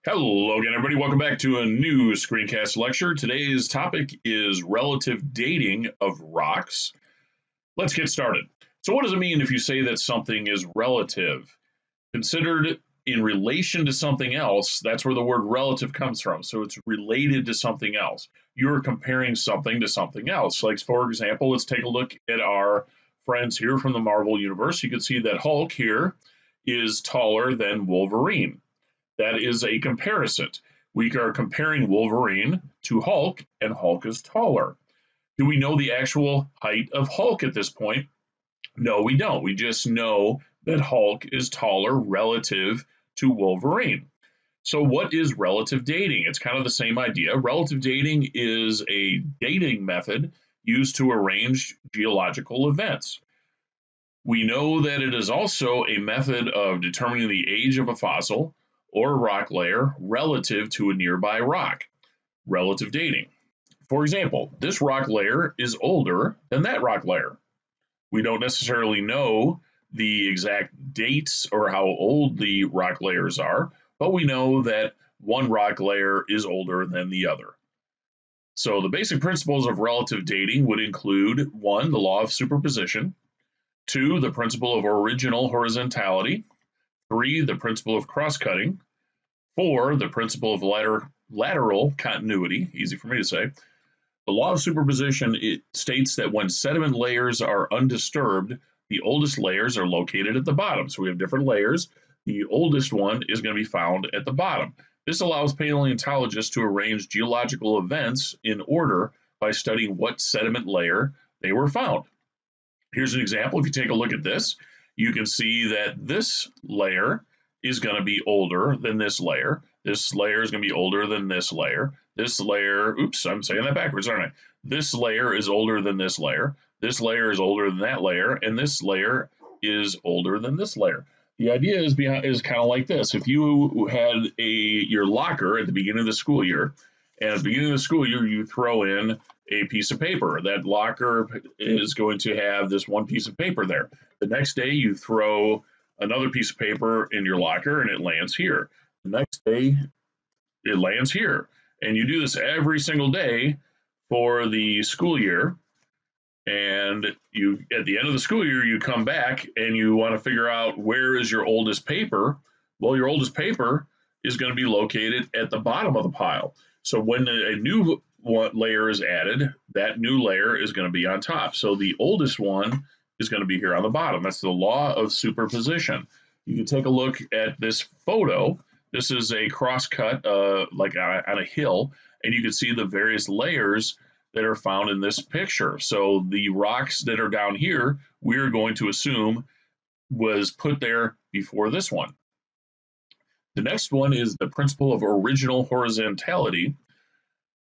Hello again, everybody. Welcome back to a new Screencast lecture. Today's topic is relative dating of rocks. Let's get started. So what does it mean if you say that something is relative? Considered in relation to something else, that's where the word relative comes from. So it's related to something else. You're comparing something to something else. Like, for example, let's take a look at our friends here from the Marvel Universe. You can see that Hulk here is taller than Wolverine. That is a comparison. We are comparing Wolverine to Hulk, and Hulk is taller. Do we know the actual height of Hulk at this point? No, we don't. We just know that Hulk is taller relative to Wolverine. So, what is relative dating? It's kind of the same idea. Relative dating is a dating method used to arrange geological events. We know that it is also a method of determining the age of a fossil or rock layer relative to a nearby rock. Relative dating. For example, this rock layer is older than that rock layer. We don't necessarily know the exact dates or how old the rock layers are, but we know that one rock layer is older than the other. So the basic principles of relative dating would include 1, the law of superposition, 2, the principle of original horizontality, 3, the principle of cross-cutting, 4, the principle of lateral continuity, easy for me to say. The law of superposition, it states that when sediment layers are undisturbed, the oldest layers are located at the bottom. So we have different layers. The oldest one is going to be found at the bottom. This allows paleontologists to arrange geological events in order by studying what sediment layer they were found. Here's an example. If you take a look at this, you can see that this layer is going to be older than this layer. This layer is going to be older than this layer. This layer, oops, I'm saying that backwards, aren't I? This layer is older than this layer. This layer is older than that layer, and this layer is older than this layer. The idea is kind of like this. If you had your locker at the beginning of the school year, and at the beginning of the school year, you throw in a piece of paper. That locker is going to have this one piece of paper there. The next day, you throw another piece of paper in your locker, and it lands here. The next day, it lands here. And you do this every single day for the school year. And you, at the end of the school year, you come back and you want to figure out where is your oldest paper. Well, your oldest paper is going to be located at the bottom of the pile. So when a new layer is added, that new layer is going to be on top. So the oldest one is going to be here on the bottom. That's the law of superposition. You can take a look at this photo. This is a cross-cut like on a hill, and you can see the various layers that are found in this picture. So the rocks that are down here, we're going to assume was put there before this one. The next one is the principle of original horizontality.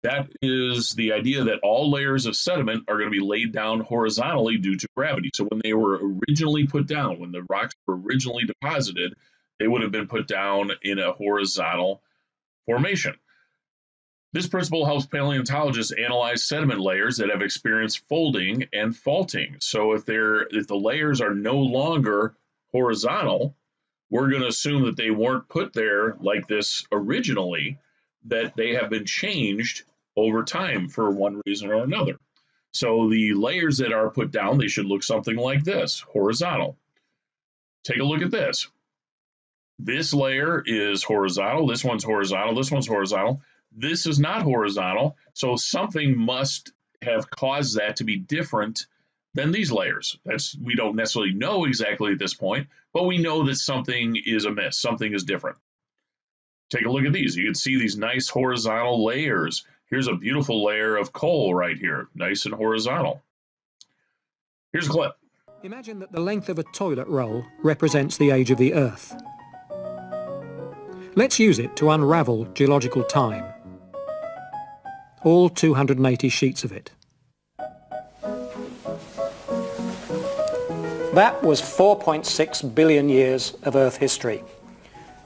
That is the idea that all layers of sediment are going to be laid down horizontally due to gravity. So when they were originally put down, when the rocks were originally deposited, they would have been put down in a horizontal formation. This principle helps paleontologists analyze sediment layers that have experienced folding and faulting. So if the layers are no longer horizontal, we're going to assume that they weren't put there like this originally, that they have been changed over time for one reason or another. So the layers that are put down, they should look something like this, horizontal. Take a look at this. This layer is horizontal, this one's horizontal, this one's horizontal. This is not horizontal, so something must have caused that to be different than these layers. We don't necessarily know exactly at this point, but we know that something is amiss, something is different. Take a look at these. You can see these nice horizontal layers. Here's a beautiful layer of coal right here, nice and horizontal. Here's a clip. Imagine that the length of a toilet roll represents the age of the Earth. Let's use it to unravel geological time. All 280 sheets of it. That was 4.6 billion years of Earth history.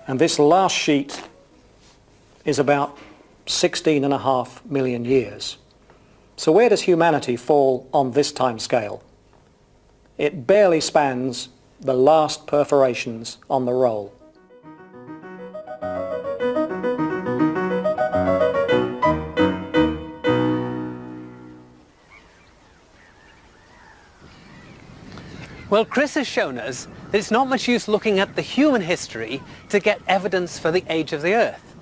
And this last sheet is about 16.5 million years. So where does humanity fall on this time scale? It barely spans the last perforations on the roll. Well, Chris has shown us that it's not much use looking at the human history to get evidence for the age of the Earth.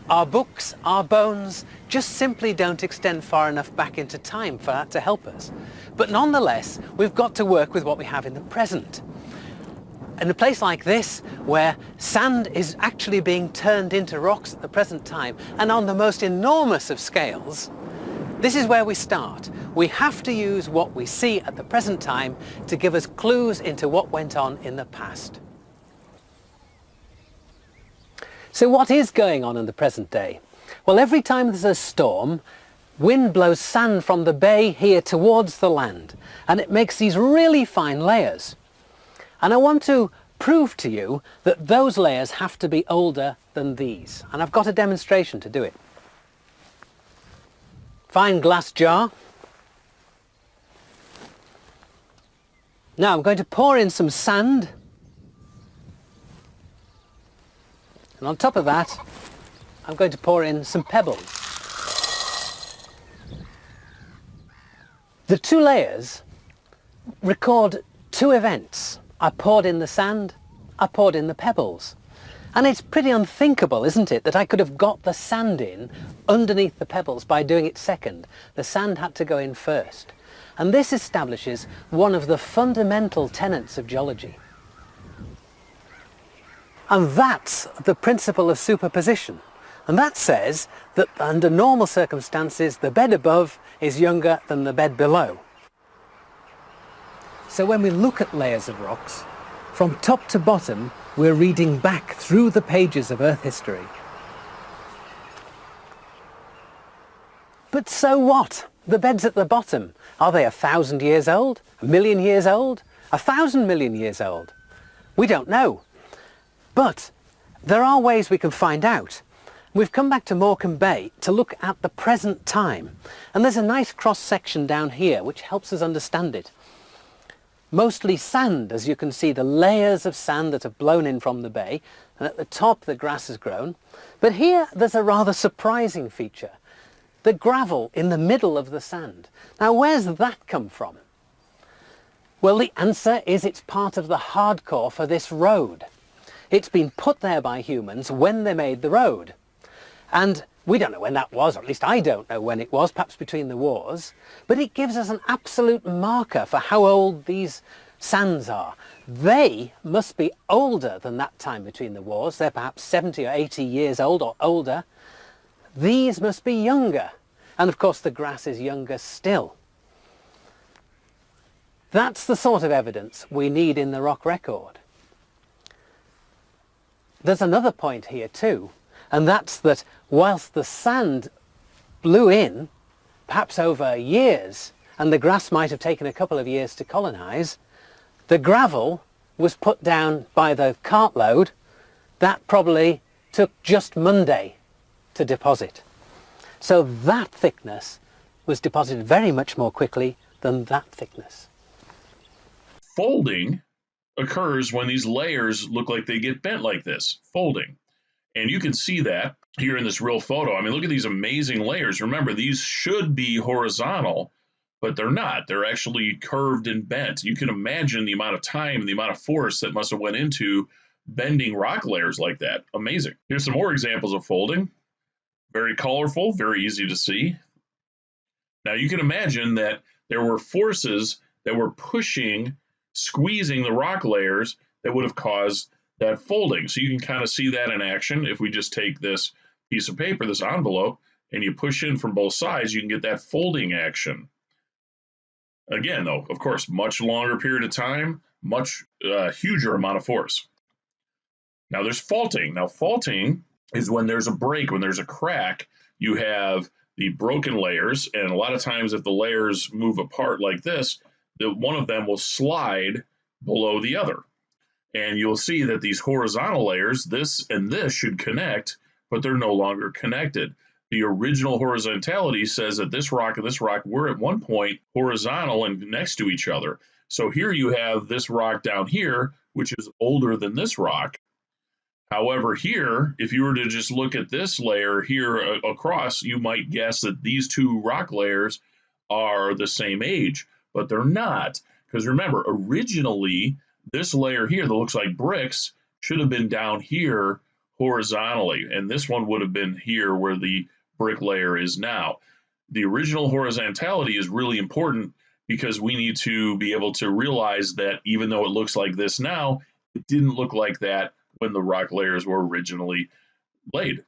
Our books, our bones, just simply don't extend far enough back into time for that to help us. But nonetheless, we've got to work with what we have in the present. In a place like this, where sand is actually being turned into rocks at the present time, and on the most enormous of scales, this is where we start. We have to use what we see at the present time to give us clues into what went on in the past. So what is going on in the present day? Well, every time there's a storm, wind blows sand from the bay here towards the land, and it makes these really fine layers. And I want to prove to you that those layers have to be older than these, and I've got a demonstration to do it. Fine glass jar. Now I'm going to pour in some sand, and on top of that I'm going to pour in some pebbles. The two layers record two events. I poured in the sand, I poured in the pebbles. And it's pretty unthinkable, isn't it, that I could have got the sand in underneath the pebbles by doing it second. The sand had to go in first. And this establishes one of the fundamental tenets of geology. And that's the principle of superposition. And that says that under normal circumstances, the bed above is younger than the bed below. So when we look at layers of rocks, from top to bottom, we're reading back through the pages of Earth history. But so what? The beds at the bottom, are they 1,000 years old? 1,000,000 years old? 1,000 million years old? We don't know. But there are ways we can find out. We've come back to Morecambe Bay to look at the present time. And there's a nice cross-section down here which helps us understand it. Mostly sand, as you can see, the layers of sand that have blown in from the bay, and at the top the grass has grown. But here there's a rather surprising feature, the gravel in the middle of the sand. Now where's that come from? Well, the answer is it's part of the hardcore for this road. It's been put there by humans when they made the road. And we don't know when that was, or at least I don't know when it was, perhaps between the wars, but it gives us an absolute marker for how old these sands are. They must be older than that time between the wars. They're perhaps 70 or 80 years old or older. These must be younger. And of course the grass is younger still. That's the sort of evidence we need in the rock record. There's another point here too, and that's that whilst the sand blew in, perhaps over years, and the grass might have taken a couple of years to colonise, the gravel was put down by the cartload. That probably took just Monday to deposit. So that thickness was deposited very much more quickly than that thickness. Folding occurs when these layers look like they get bent like this, folding. And you can see that here in this real photo. I mean, look at these amazing layers. Remember, these should be horizontal, but they're not. They're actually curved and bent. You can imagine the amount of time and the amount of force that must have went into bending rock layers like that. Amazing. Here's some more examples of folding. Very colorful, very easy to see. Now you can imagine that there were forces that were pushing, squeezing the rock layers that would have caused that folding. So you can kind of see that in action. If we just take this piece of paper, this envelope, and you push in from both sides, you can get that folding action. Again, though, of course, much longer period of time, much huger amount of force. Now there's faulting. Now faulting is when there's a break, when there's a crack, you have the broken layers, and a lot of times if the layers move apart like this, one of them will slide below the other. And you'll see that these horizontal layers, this and this, should connect, but they're no longer connected. The original horizontality says that this rock and this rock were at one point horizontal and next to each other. So here you have this rock down here, which is older than this rock. However, here, if you were to just look at this layer here across, you might guess that these two rock layers are the same age, but they're not, Because remember, originally, this layer here that looks like bricks should have been down here horizontally, and this one would have been here where the brick layer is now. The original horizontality is really important because we need to be able to realize that even though it looks like this now, it didn't look like that when the rock layers were originally laid.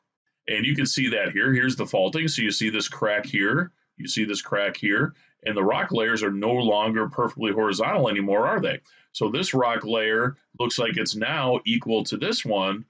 And you can see that here. Here's the faulting. So you see this crack here, you see this crack here, and the rock layers are no longer perfectly horizontal anymore, are they? So this rock layer looks like it's now equal to this one.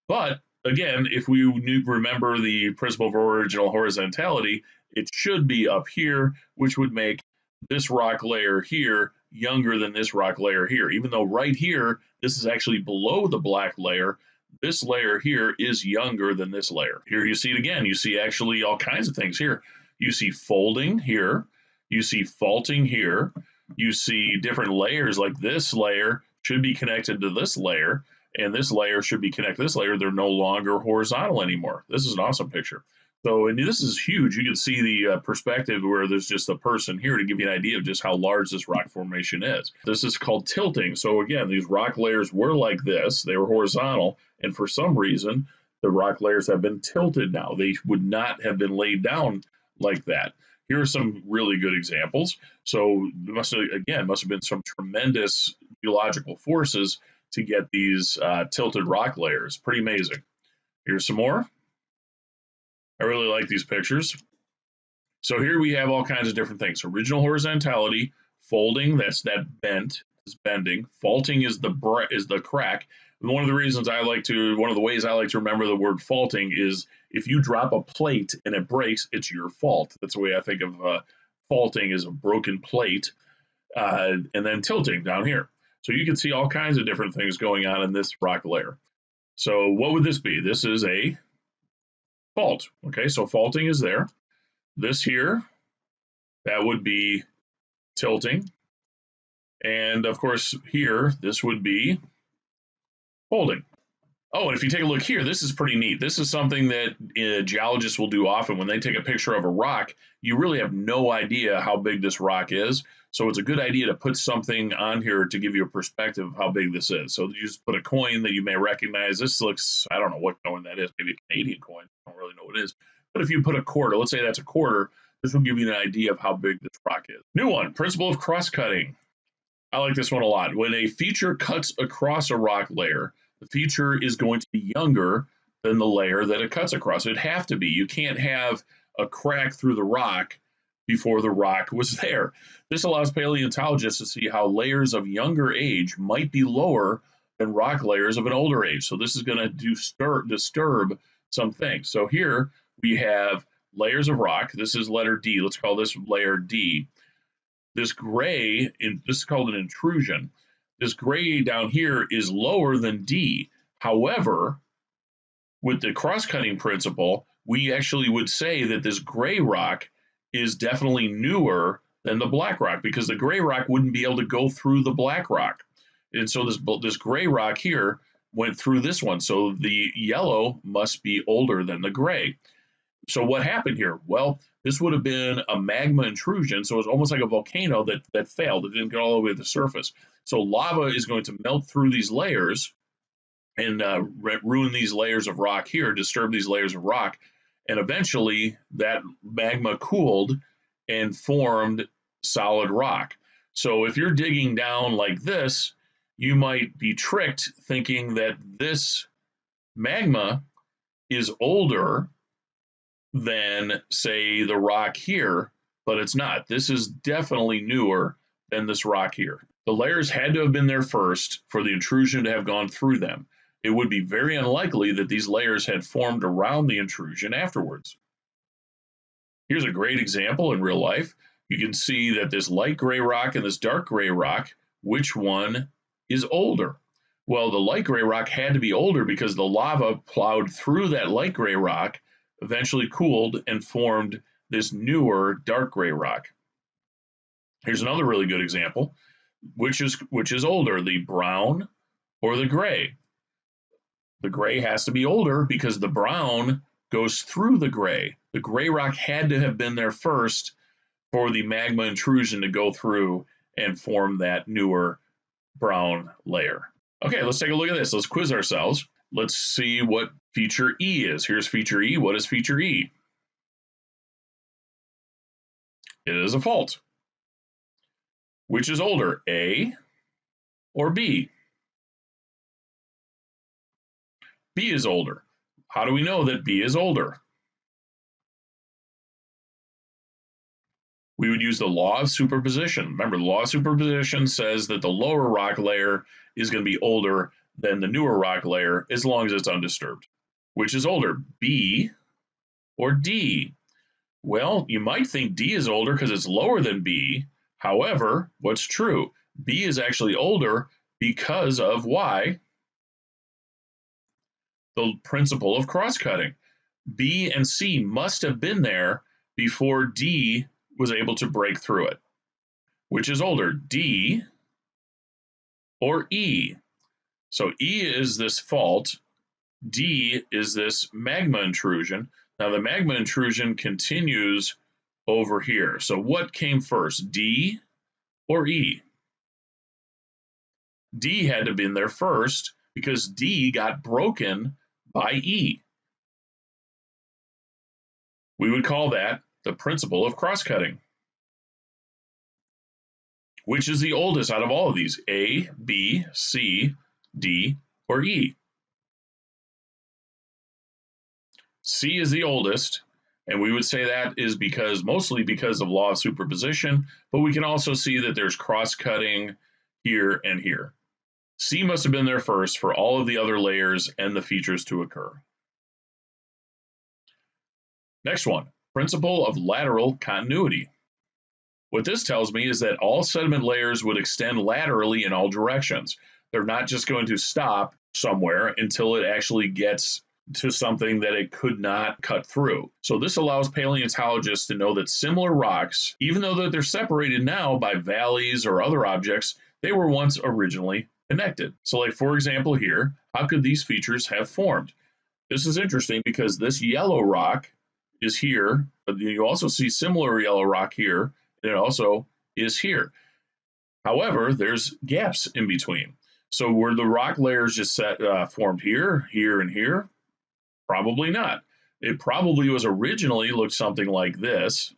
But again, if we remember the principle of original horizontality, it should be up here, which would make this rock layer here younger than this rock layer here. Even though right here, this is actually below the black layer, this layer here is younger than this layer. Here you see it again. You see actually all kinds of things here. You see folding here. You see faulting here. You see different layers, like this layer should be connected to this layer, and this layer should be connected to this layer. They're no longer horizontal anymore. This is an awesome picture. So, and this is huge. You can see the perspective where there's just a person here to give you an idea of just how large this rock formation is. This is called tilting. So again, these rock layers were like this. They were horizontal, and for some reason, the rock layers have been tilted now. They would not have been laid down like that. Here are some really good examples. So there must have been some tremendous geological forces to get these tilted rock layers. Pretty amazing. Here's some more. I really like these pictures. So here we have all kinds of different things. Original horizontality, folding, that's that bent, is bending. Faulting is the crack. And one of the ways I like to remember the word faulting is if you drop a plate and it breaks, it's your fault. That's the way I think of faulting, is a broken plate. And then tilting down here. So you can see all kinds of different things going on in this rock layer. So what would this be? This is a fault. Okay, so faulting is there. This here, that would be tilting. And of course here, this would be folding. Oh, and if you take a look here, this is pretty neat. This is something that geologists will do often. When they take a picture of a rock, you really have no idea how big this rock is. So it's a good idea to put something on here to give you a perspective of how big this is. So you just put a coin that you may recognize. This looks, I don't know what coin that is, maybe a Canadian coin. I don't really know what it is. But if you put a quarter, let's say that's a quarter, this will give you an idea of how big this rock is. New one, principle of cross-cutting. I like this one a lot. When a feature cuts across a rock layer, the feature is going to be younger than the layer that it cuts across. It'd have to be. You can't have a crack through the rock before the rock was there. This allows paleontologists to see how layers of younger age might be lower than rock layers of an older age. So this is going to disturb some things. So here we have layers of rock. This is letter D. Let's call this layer D. This gray, this is called an intrusion. This gray down here is lower than D. However, with the cross-cutting principle, we actually would say that this gray rock is definitely newer than the black rock, because the gray rock wouldn't be able to go through the black rock. And so this gray rock here went through this one. So the yellow must be older than the gray. So what happened here? Well, this would have been a magma intrusion. So it was almost like a volcano that failed. It didn't get all the way to the surface. So lava is going to melt through these layers and ruin these layers of rock here, disturb these layers of rock. And eventually that magma cooled and formed solid rock. So if you're digging down like this, you might be tricked thinking that this magma is older than, say, the rock here, but it's not. This is definitely newer than this rock here. The layers had to have been there first for the intrusion to have gone through them. It would be very unlikely that these layers had formed around the intrusion afterwards. Here's a great example in real life. You can see that this light gray rock and this dark gray rock, which one is older? Well, the light gray rock had to be older because the lava plowed through that light gray rock, eventually cooled and formed this newer dark gray rock. Here's another really good example. Which is older, the brown or the gray? The gray has to be older because the brown goes through the gray. The gray rock had to have been there first for the magma intrusion to go through and form that newer brown layer. Okay, let's take a look at this. Let's quiz ourselves. Let's see what feature E is. Here's feature E. What is feature E? It is a fault. Which is older, A or B? B is older. How do we know that B is older? We would use the law of superposition. Remember, the law of superposition says that the lower rock layer is going to be older than the newer rock layer as long as it's undisturbed. Which is older, B or D? Well, you might think D is older because it's lower than B. However, what's true? B is actually older because of why? The principle of cross-cutting. B and C must have been there before D was able to break through it. Which is older, D or E? So E is this fault, D is this magma intrusion. Now the magma intrusion continues over here. So what came first, D or E? D had to have been there first because D got broken by E. We would call that the principle of cross-cutting. Which is the oldest out of all of these, A, B, C, D, or E? C is the oldest, and we would say that is mostly because of law of superposition, but we can also see that there's cross-cutting here and here. C must have been there first for all of the other layers and the features to occur. Next one, principle of lateral continuity. What this tells me is that all sediment layers would extend laterally in all directions. They're not just going to stop somewhere until it actually gets to something that it could not cut through. So this allows paleontologists to know that similar rocks, even though they're separated now by valleys or other objects, they were once originally connected. So like for example here, how could these features have formed? This is interesting because this yellow rock is here, but you also see similar yellow rock here, and it also is here. However, there's gaps in between. So were the rock layers just formed here, here, and here? Probably not. It probably was originally looked something like this.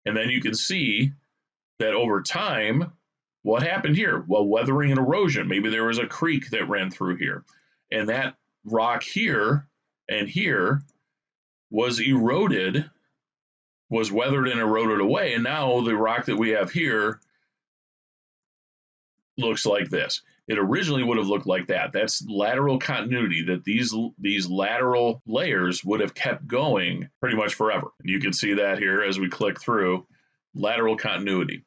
And then you can see that over time, what happened here? Well, weathering and erosion. Maybe there was a creek that ran through here. And that rock here and here was eroded, was weathered and eroded away. And now the rock that we have here looks like this. It originally would have looked like that. That's lateral continuity, that these lateral layers would have kept going pretty much forever. And you can see that here as we click through lateral continuity.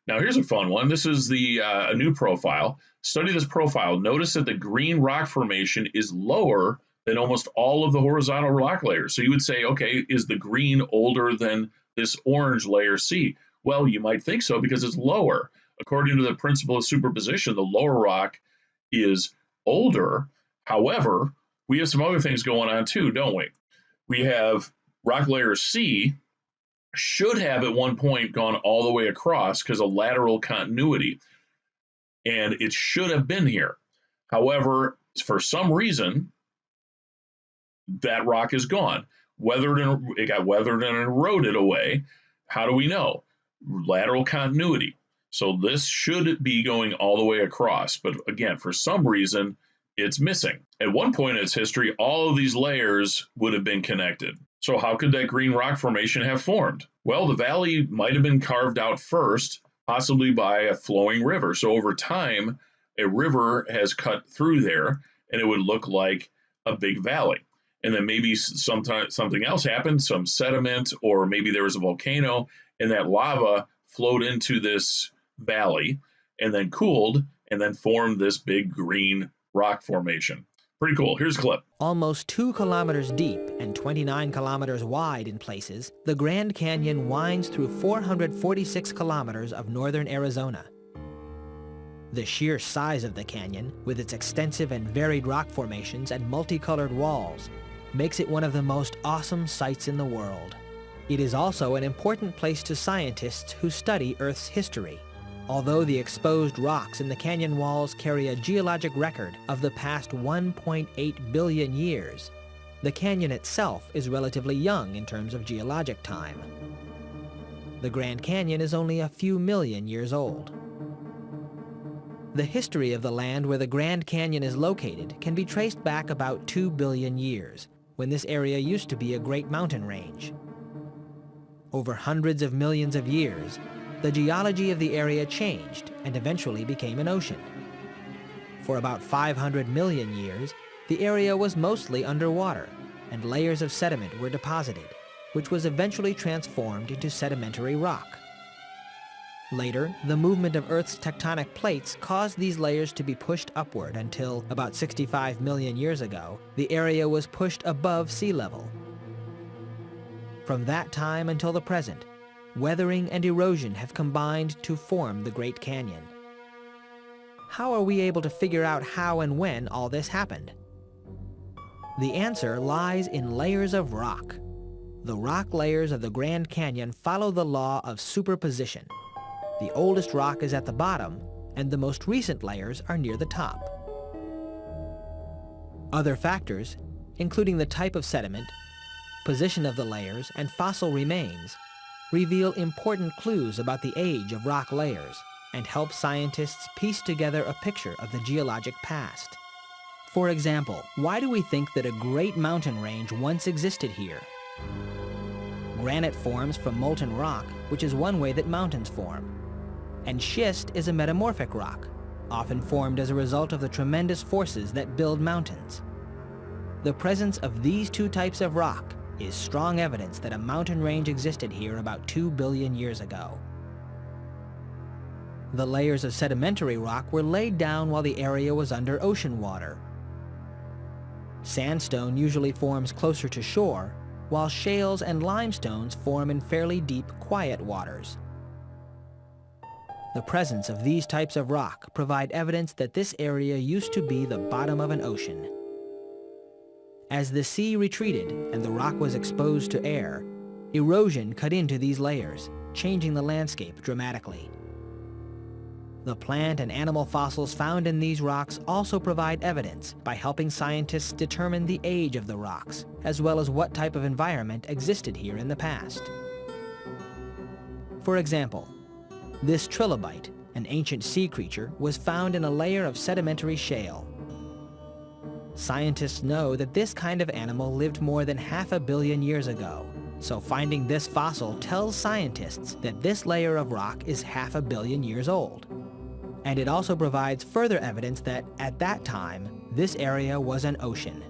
Now here's a fun one. This is a new profile. Study this profile. Notice that the green rock formation is lower than almost all of the horizontal rock layers. So you would say, okay, is the green older than this orange layer C? Well, you might think so because it's lower. According to the principle of superposition, the lower rock is older. However, we have some other things going on too, don't we? We have rock layer C should have at one point gone all the way across because of lateral continuity, and it should have been here. However, for some reason, that rock is gone. It got weathered and eroded away. How do we know? Lateral continuity. So this should be going all the way across, but again, for some reason, it's missing. At one point in its history, all of these layers would have been connected. So how could that green rock formation have formed? Well, the valley might have been carved out first, possibly by a flowing river. So over time, a river has cut through there, and it would look like a big valley. And then maybe sometime something else happened, some sediment, or maybe there was a volcano, and that lava flowed into this valley and then cooled and then formed this big green rock formation. Pretty cool. Here's a clip. Almost 2 kilometers deep and 29 kilometers wide in places, the Grand Canyon winds through 446 kilometers of northern Arizona. The sheer size of the canyon, with its extensive and varied rock formations and multicolored walls, makes it one of the most awesome sights in the world. It is also an important place to scientists who study Earth's history. Although the exposed rocks in the canyon walls carry a geologic record of the past 1.8 billion years, the canyon itself is relatively young in terms of geologic time. The Grand Canyon is only a few million years old. The history of the land where the Grand Canyon is located can be traced back about 2 billion years, when this area used to be a great mountain range. Over hundreds of millions of years, the geology of the area changed and eventually became an ocean. For about 500 million years, the area was mostly underwater, and layers of sediment were deposited, which was eventually transformed into sedimentary rock. Later, the movement of Earth's tectonic plates caused these layers to be pushed upward until, about 65 million years ago, the area was pushed above sea level. From that time until the present, weathering and erosion have combined to form the Great Canyon. How are we able to figure out how and when all this happened? The answer lies in layers of rock. The rock layers of the Grand Canyon follow the law of superposition. The oldest rock is at the bottom, and the most recent layers are near the top. Other factors, including the type of sediment, position of the layers, and fossil remains, reveal important clues about the age of rock layers and help scientists piece together a picture of the geologic past. For example, why do we think that a great mountain range once existed here? Granite forms from molten rock, which is one way that mountains form. And schist is a metamorphic rock, often formed as a result of the tremendous forces that build mountains. The presence of these two types of rock is strong evidence that a mountain range existed here about 2 billion years ago. The layers of sedimentary rock were laid down while the area was under ocean water. Sandstone usually forms closer to shore, while shales and limestones form in fairly deep, quiet waters. The presence of these types of rock provide evidence that this area used to be the bottom of an ocean. As the sea retreated and the rock was exposed to air, erosion cut into these layers, changing the landscape dramatically. The plant and animal fossils found in these rocks also provide evidence by helping scientists determine the age of the rocks, as well as what type of environment existed here in the past. For example, this trilobite, an ancient sea creature, was found in a layer of sedimentary shale. Scientists know that this kind of animal lived more than 500 million years ago, so finding this fossil tells scientists that this layer of rock is 500 million years old. And it also provides further evidence that, at that time, this area was an ocean.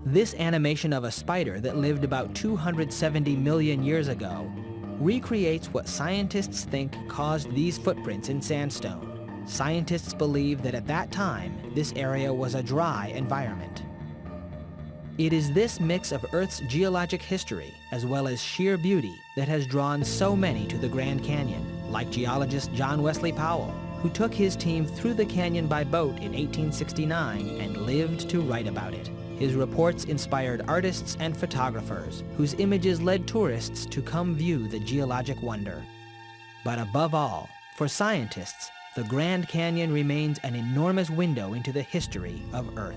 This animation of a spider that lived about 270 million years ago recreates what scientists think caused these footprints in sandstone. Scientists believe that at that time, this area was a dry environment. It is this mix of Earth's geologic history, as well as sheer beauty, that has drawn so many to the Grand Canyon, like geologist John Wesley Powell, who took his team through the canyon by boat in 1869 and lived to write about it. His reports inspired artists and photographers, whose images led tourists to come view the geologic wonder. But above all, for scientists, the Grand Canyon remains an enormous window into the history of Earth.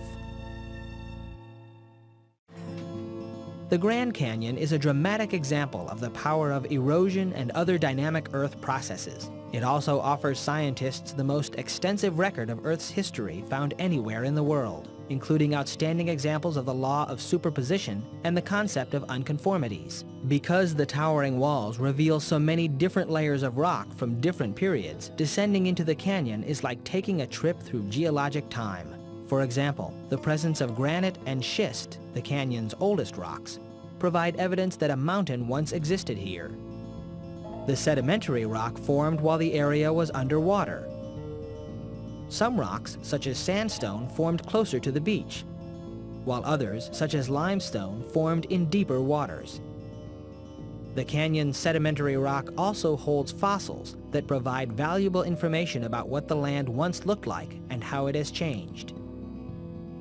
The Grand Canyon is a dramatic example of the power of erosion and other dynamic Earth processes. It also offers scientists the most extensive record of Earth's history found anywhere in the world, including outstanding examples of the law of superposition and the concept of unconformities. Because the towering walls reveal so many different layers of rock from different periods, descending into the canyon is like taking a trip through geologic time. For example, the presence of granite and schist, the canyon's oldest rocks, provide evidence that a mountain once existed here. The sedimentary rock formed while the area was underwater. Some rocks, such as sandstone, formed closer to the beach, while others, such as limestone, formed in deeper waters. The canyon's sedimentary rock also holds fossils that provide valuable information about what the land once looked like and how it has changed.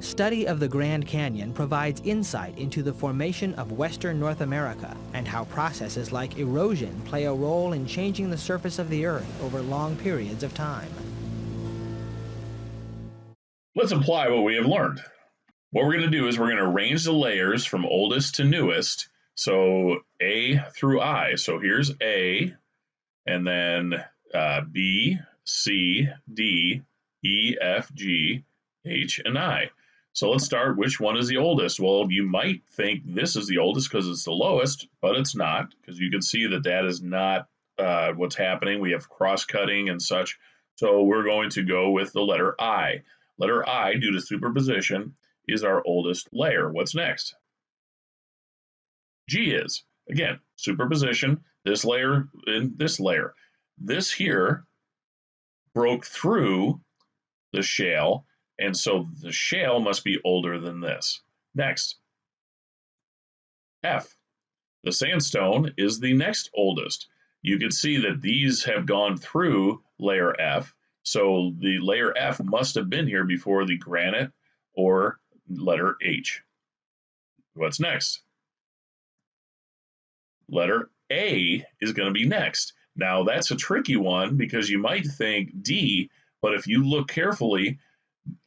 Study of the Grand Canyon provides insight into the formation of western North America and how processes like erosion play a role in changing the surface of the Earth over long periods of time. Let's apply what we have learned. What we're going to do is we're going to arrange the layers from oldest to newest. So A through I. So here's A, and then B, C, D, E, F, G, H, and I. So let's start, which one is the oldest? Well, you might think this is the oldest because it's the lowest, but it's not, because you can see that that is not what's happening. We have cross-cutting and such. So we're going to go with the letter I. Letter I, due to superposition, is our oldest layer. What's next? G is, again, superposition, this layer and this layer. This here broke through the shale, and so the shale must be older than this. Next, F. The sandstone is the next oldest. You can see that these have gone through layer F, so the layer F must have been here before the granite or letter H. What's next? Letter A is going to be next. Now that's a tricky one because you might think D, but if you look carefully,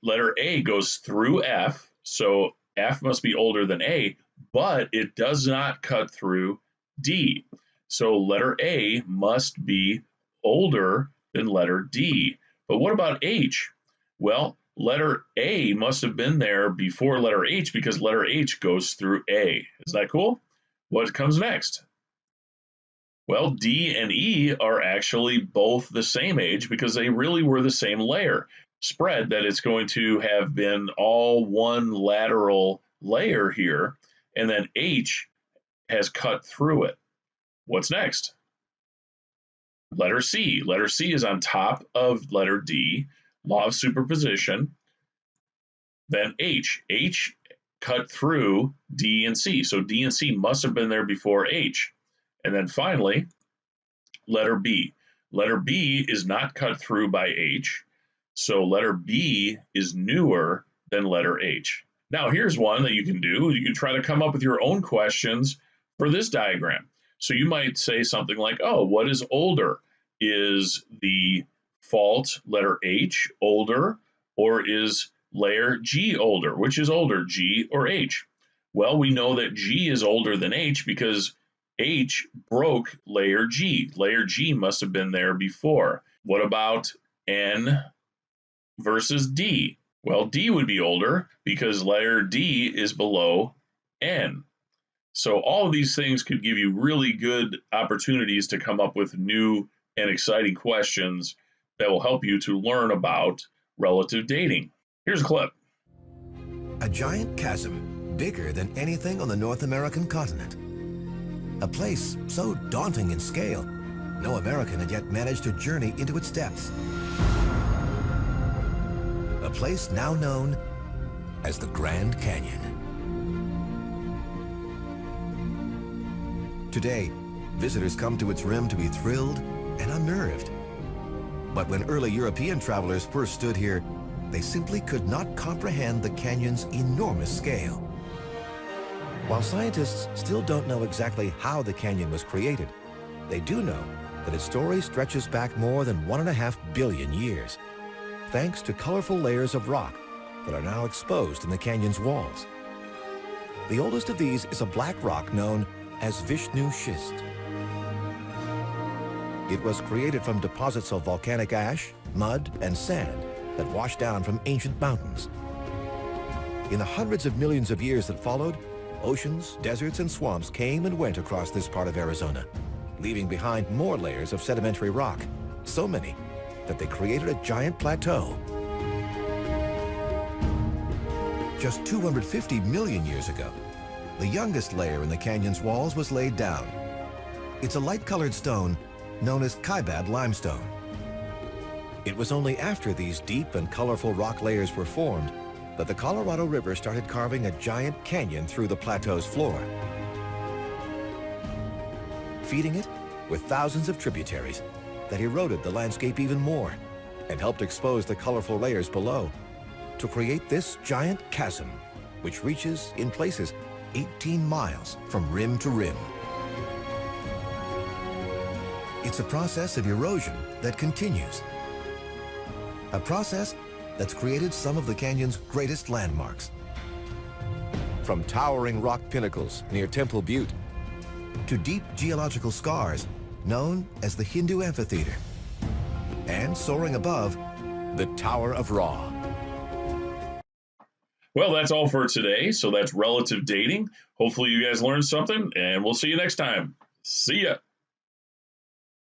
letter A goes through F, so F must be older than A, but it does not cut through D. So letter A must be older than letter D. But what about H? Well, letter A must have been there before letter H because letter H goes through A. Is that cool? What comes next? Well, D and E are actually both the same age because they really were the same layer. Spread that it's going to have been all one lateral layer here, and then H has cut through it. What's next? Letter C. Letter C is on top of letter D, law of superposition. Then H. H cut through D and C. So D and C must have been there before H. And then finally, letter B. Letter B is not cut through by H. So letter B is newer than letter H. Now here's one that you can do. You can try to come up with your own questions for this diagram. So you might say something like, oh, what is older? Is the fault letter H older, or is layer G older? Which is older, G or H? Well, we know that G is older than H because H broke layer G. Layer G must have been there before. What about N versus D? Well, D would be older because layer D is below N. So all of these things could give you really good opportunities to come up with new and exciting questions that will help you to learn about relative dating. Here's a clip. A giant chasm bigger than anything on the North American continent. A place so daunting in scale, no American had yet managed to journey into its depths. A place now known as the Grand Canyon. Today, visitors come to its rim to be thrilled and unnerved. But when early European travelers first stood here, they simply could not comprehend the canyon's enormous scale. While scientists still don't know exactly how the canyon was created, they do know that its story stretches back more than 1.5 billion years, thanks to colorful layers of rock that are now exposed in the canyon's walls. The oldest of these is a black rock known as Vishnu schist. It was created from deposits of volcanic ash, mud, and sand that washed down from ancient mountains. In the hundreds of millions of years that followed, oceans, deserts, and swamps came and went across this part of Arizona, leaving behind more layers of sedimentary rock, so many that they created a giant plateau. Just 250 million years ago, the youngest layer in the canyon's walls was laid down. It's a light-colored stone known as Kaibab limestone. It was only after these deep and colorful rock layers were formed that the Colorado River started carving a giant canyon through the plateau's floor, feeding it with thousands of tributaries that eroded the landscape even more and helped expose the colorful layers below to create this giant chasm, which reaches, in places, 18 miles from rim to rim. It's a process of erosion that continues. A process that's created some of the canyon's greatest landmarks. From towering rock pinnacles near Temple Butte to deep geological scars known as the Hindu Amphitheater, and soaring above, the Tower of Ra. Well, that's all for today. So that's relative dating. Hopefully you guys learned something, and we'll see you next time. See ya.